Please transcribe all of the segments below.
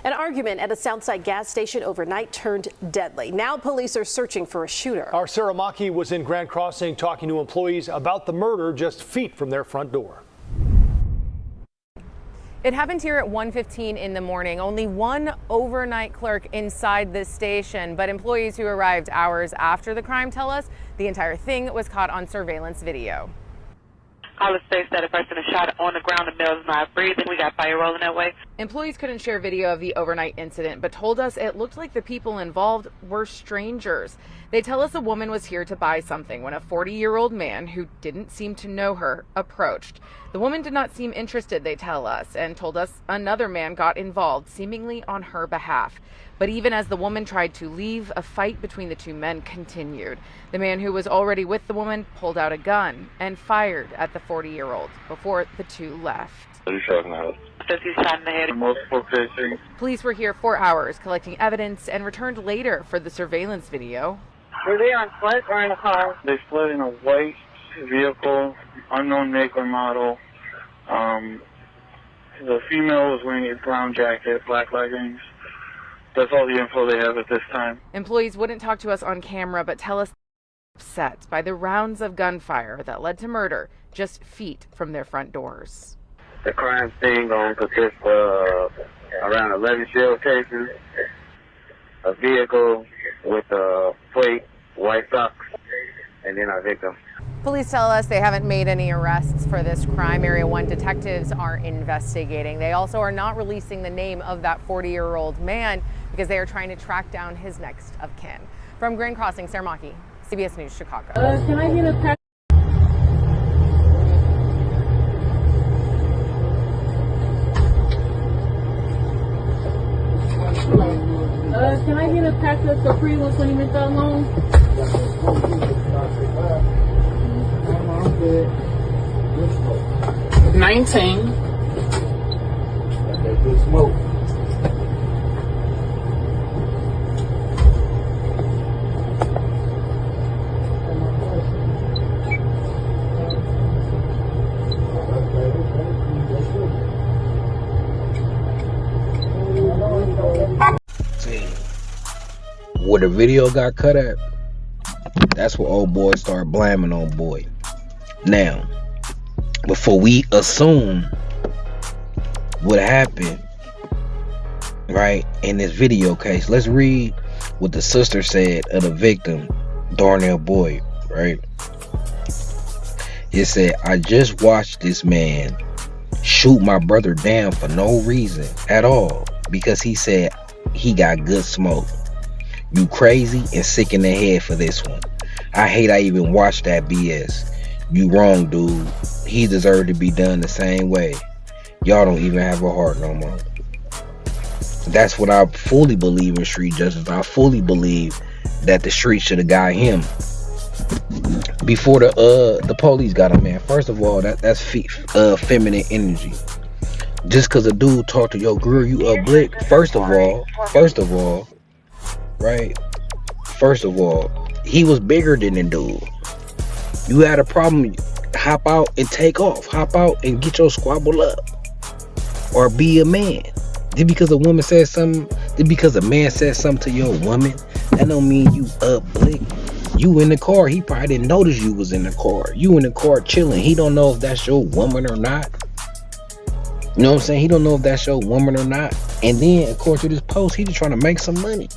An argument at a Southside gas station overnight turned deadly. Now police are searching for a shooter. Our Sarah Maki was in Grand Crossing talking to employees about the murder just feet from their front door. It happened here at 1:15 in the morning. Only one overnight clerk inside this station, but employees who arrived hours after the crime tell us the entire thing was caught on surveillance video. Caller states that a person is shot on the ground. The male is not breathing. We got fire rolling that way. Employees couldn't share video of the overnight incident, but told us it looked like the people involved were strangers. They tell us a woman was here to buy something when a 40-year-old man who didn't seem to know her approached. The woman did not seem interested, they tell us, and told us another man got involved, seemingly on her behalf. But even as the woman tried to leave, a fight between the two men continued. The man who was already with the woman pulled out a gun and fired at the 40-year-old before the two left. He's shot in the house. Says he's shot in the head. Multiple piercings. Police were here for hours collecting evidence and returned later for the surveillance video. Were they on foot or in a car? They fled in a white vehicle, unknown make or model. The female was wearing a brown jacket, black leggings. That's all the info they have at this time. Employees wouldn't talk to us on camera, but tell us they're upset by the rounds of gunfire that led to murder just feet from their front doors. The crime scene going to consist of around 11 shell cases, a vehicle with a plate, white socks, and then our victim. Police tell us they haven't made any arrests for this crime. Area 1 detectives are investigating. They also are not releasing the name of that 40-year-old man because they are trying to track down his next of kin. From Grand Crossing, Sarah Maki, CBS News, Chicago. Can I get a pack? Can I get a pack of Capri ones when you make that long? 19. Good smoke. Where the video got cut at, that's where old boy started blaming old boy. Now, before we assume what happened, right, in this video case, let's read what the sister said of the victim, Darnell Boyd, right? It said, I just watched this man shoot my brother down for no reason at all because he said he got good smoke. You crazy and sick in the head for this one. I hate I even watched that BS. You wrong, dude. He deserved to be done the same way. Y'all don't even have a heart no more. That's what I fully believe in street justice. I fully believe that the street should have got him before the police got him, man. First of all, that's feminine energy. Just cause a dude talk to your girl, you up blick. First of all, right? First of all, he was bigger than the dude. You had a problem, hop out and take off. Hop out and get your squabble up. Or be a man. Just because a woman said something, just because a man said something to your woman, that don't mean you up blick. You in the car, he probably didn't notice you was in the car. You in the car chilling. He don't know if that's your woman or not. You know what I'm saying? He don't know if that's your woman or not. And then, according to this post, he just trying to make some money.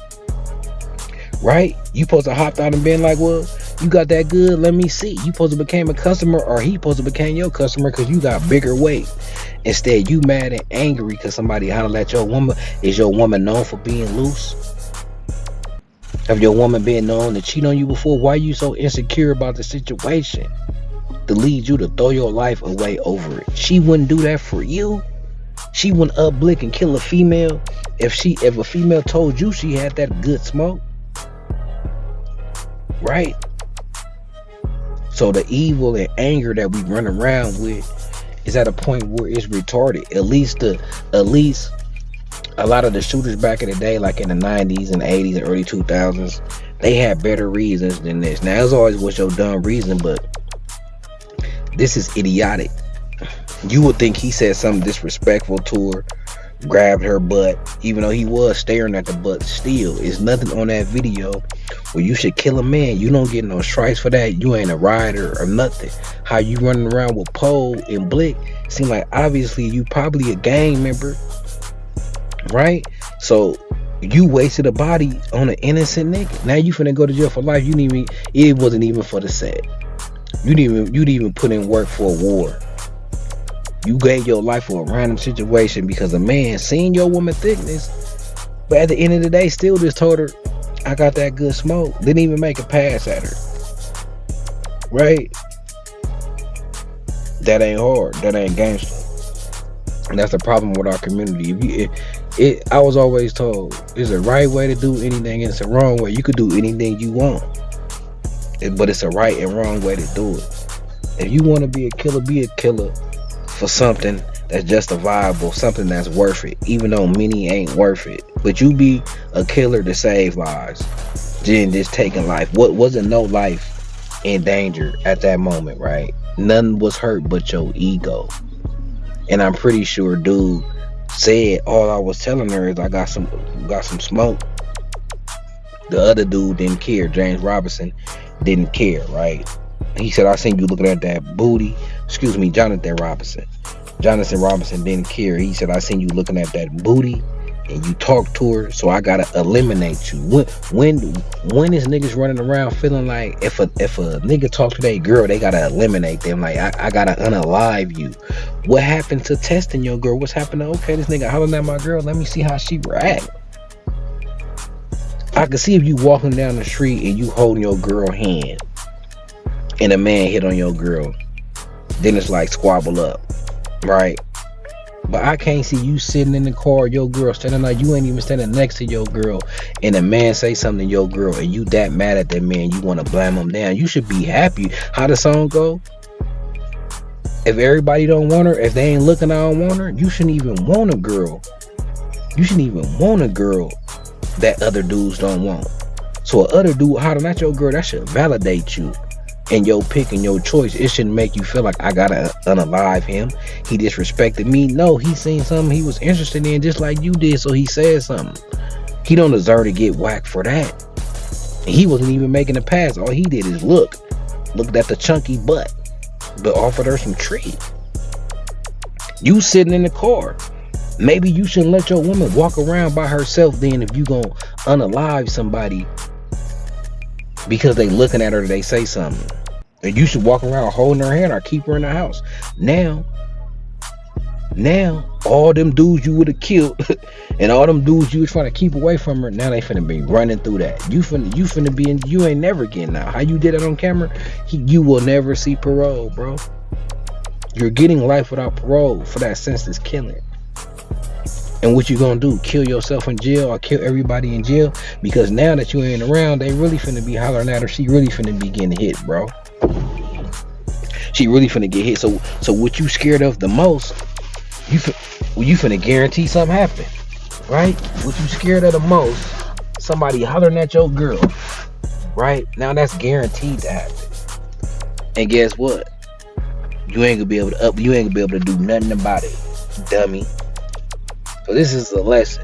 Right? You supposed to hop out and been like, well, you got that good, let me see. You supposed to became a customer, or he supposed to became your customer because you got bigger weight. Instead, you mad and angry because somebody hollered at your woman. Is your woman known for being loose? Have your woman been known to cheat on you before? Why are you so insecure about the situation to lead you to throw your life away over it? She wouldn't do that for you. She wouldn't up blick and kill a female if a female told you she had that good smoke. Right? So the evil and anger that we run around with is at a point where it's retarded. At least a lot of the shooters back in the day, like in the 90s and 80s and early 2000s, they had better reasons than this. Now, as always, what's your dumb reason? But this is idiotic. You would think he said something disrespectful to her, grabbed her butt, even though he was staring at the butt. Still, it's nothing on that video where you should kill a man. You don't get no strikes for that. You ain't a rider or nothing. How you running around with Pole and Blick seem like obviously you probably a gang member, right? So you wasted a body on an innocent nigga. Now you finna go to jail for life. You didn't even, it wasn't even for the set. You didn't even put in work for a war. You gave your life for a random situation because a man seen your woman thickness, but at the end of the day still just told her, I got that good smoke. Didn't even make a pass at her. Right? That ain't hard. That ain't gangster. And that's the problem with our community. I was always told, there's a right way to do anything and it's a wrong way. You could do anything you want, but it's a right and wrong way to do it. If you want to be a killer for something that's justifiable, something that's worth it, even though many ain't worth it. But you be a killer to save lives, then just taking life. What wasn't no life in danger at that moment, right? None was hurt but your ego. And I'm pretty sure dude said all I was telling her is I got some smoke. The other dude didn't care. James Robinson didn't care, right? He said, I seen you looking at that booty. Excuse me, Jonathan Robinson. Jonathan Robinson didn't care. He said, I seen you looking at that booty and you talked to her, so I gotta eliminate you. When is niggas running around feeling like if a nigga talk to that girl, they gotta eliminate them? Like, I gotta unalive you. What happened to testing your girl? What's happened to, okay, this nigga hollering at my girl, let me see how she react. I can see if you walking down the street and you holding your girl hand and a man hit on your girl, then it's like squabble up, right? But I can't see you sitting in the car, your girl standing like you ain't even standing next to your girl, and a man say something to your girl and you that mad at that man, you want to blame him down. You should be happy. How the song go? If everybody don't want her, if they ain't looking, I don't want her, you shouldn't even want a girl. You shouldn't even want a girl that other dudes don't want. So a other dude hollering at your girl, that should validate you and your pick and your choice. It shouldn't make you feel like I gotta unalive him. He disrespected me. No, he seen something he was interested in just like you did, so he said something. He don't deserve to get whacked for that. He wasn't even making a pass. All he did is looked at the chunky butt, but offered her some treat. You sitting in the car. Maybe you shouldn't let your woman walk around by herself then if you gonna unalive somebody because they looking at her, they say something. And you should walk around holding her hand or keep her in the house. Now, all them dudes you would have killed and all them dudes you was trying to keep away from her, now they finna be running through that. You finna be in, you ain't never getting out. How you did it on camera, you will never see parole, bro. You're getting life without parole for that senseless killing. And what you gonna do? Kill yourself in jail or kill everybody in jail? Because now that you ain't around, they really finna be hollering at her. She really finna be getting hit, bro. She really finna get hit. So what you scared of the most, you finna guarantee something happen, right? What you scared of the most, somebody hollering at your girl, right? Now that's guaranteed to happen. And guess what? You ain't gonna be able to do nothing about it, dummy. So this is a lesson.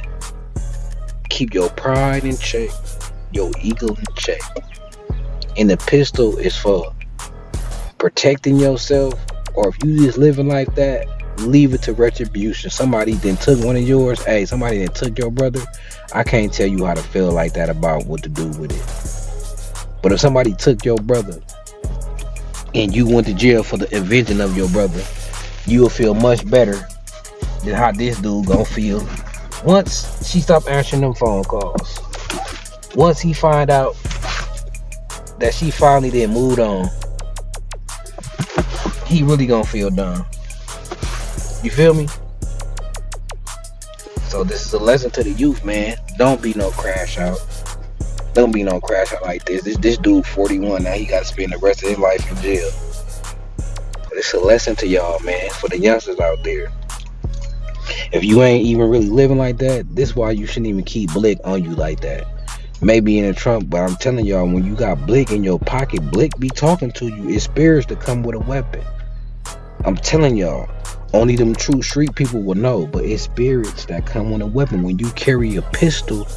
Keep your pride in check, your ego in check. And the pistol is for protecting yourself, or if you just living like that, leave it to retribution. Somebody then took one of yours. Hey, somebody then took your brother. I can't tell you how to feel like that about what to do with it. But if somebody took your brother and you went to jail for the avenging of your brother, you will feel much better than how this dude gonna feel once she stop answering them phone calls. Once he find out that she finally then moved on, he really gonna feel dumb. You feel me? So this is a lesson to the youth, man. Don't be no crash out. Don't be no crash out like this. This dude 41 now. He got to spend the rest of his life in jail. But it's a lesson to y'all, man. For the youngsters out there. If you ain't even really living like that, this is why you shouldn't even keep Blick on you like that. Maybe in a trunk, but I'm telling y'all, when you got Blick in your pocket, Blick be talking to you. It's spirits to come with a weapon. I'm telling y'all, Only them true street people will know, but it's spirits that come with a weapon. When you carry a pistol,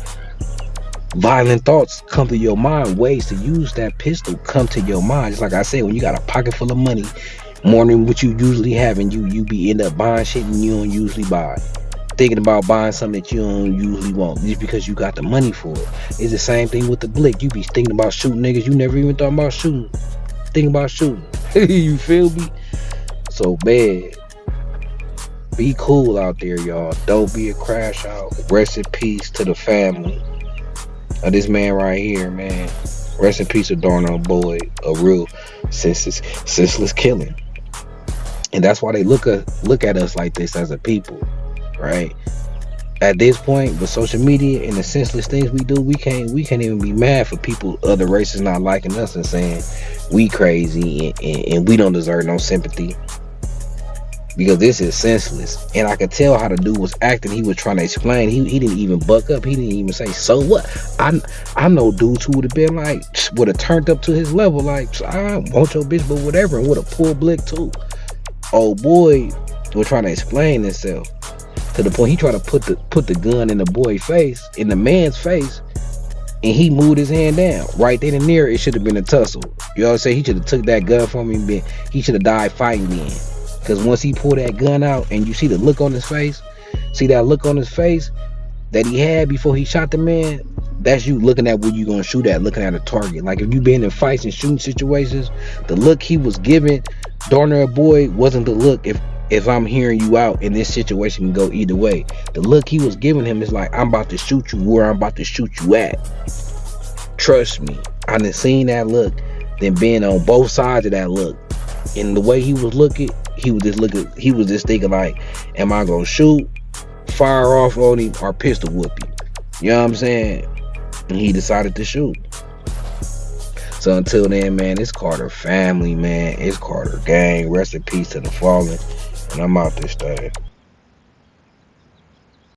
violent thoughts come to your mind. Ways to use that pistol come to your mind. Just like I said, when you got a pocket full of money, more than what you usually have, and you be end up buying shit and you don't usually buy. Thinking about buying something that you don't usually want just because you got the money for it. It's the same thing with the blick. You be thinking about shooting niggas you never even thought about shooting. Thinking about shooting. You feel me? So bad. Be cool out there, y'all. Don't be a crash out. Rest in peace to the family of this man right here, man. Rest in peace to Darnell Boy. A real senseless killing. And that's why they look at us like this as a people, right? At this point, with social media and the senseless things we do, we can't even be mad for people, other races not liking us and saying we crazy and we don't deserve no sympathy. Because this is senseless. And I could tell how the dude was acting. He was trying to explain. He didn't even buck up. He didn't even say, so what? I know dudes who would have been like, would have turned up to his level, like, I want your bitch, but whatever, and would have pulled blick too. Old boy was trying to explain himself to the point he tried to put the gun in the boy's face, in the man's face, and he moved his hand down. Right then and there, it should have been a tussle. You know what I'm saying? He should have took that gun from him. He should have died fighting then. Because once he pulled that gun out and you see the look on his face, that he had before he shot the man, that's you looking at where you gonna shoot at, looking at a target. Like if you been in fights and shooting situations, the look he was giving Darnell Boy wasn't the look if I'm hearing you out in this situation can go either way. The look he was giving him is like, I'm about to shoot you where I'm about to shoot you at. Trust me, I done seen that look, then been on both sides of that look. And the way he was looking, he was just thinking like, am I gonna shoot, fire off on him, or pistol whoop him? You know what I'm saying? And he decided to shoot. So until then, man, it's Carter family, man. It's Carter gang. Rest in peace to the fallen. And I'm out this thing.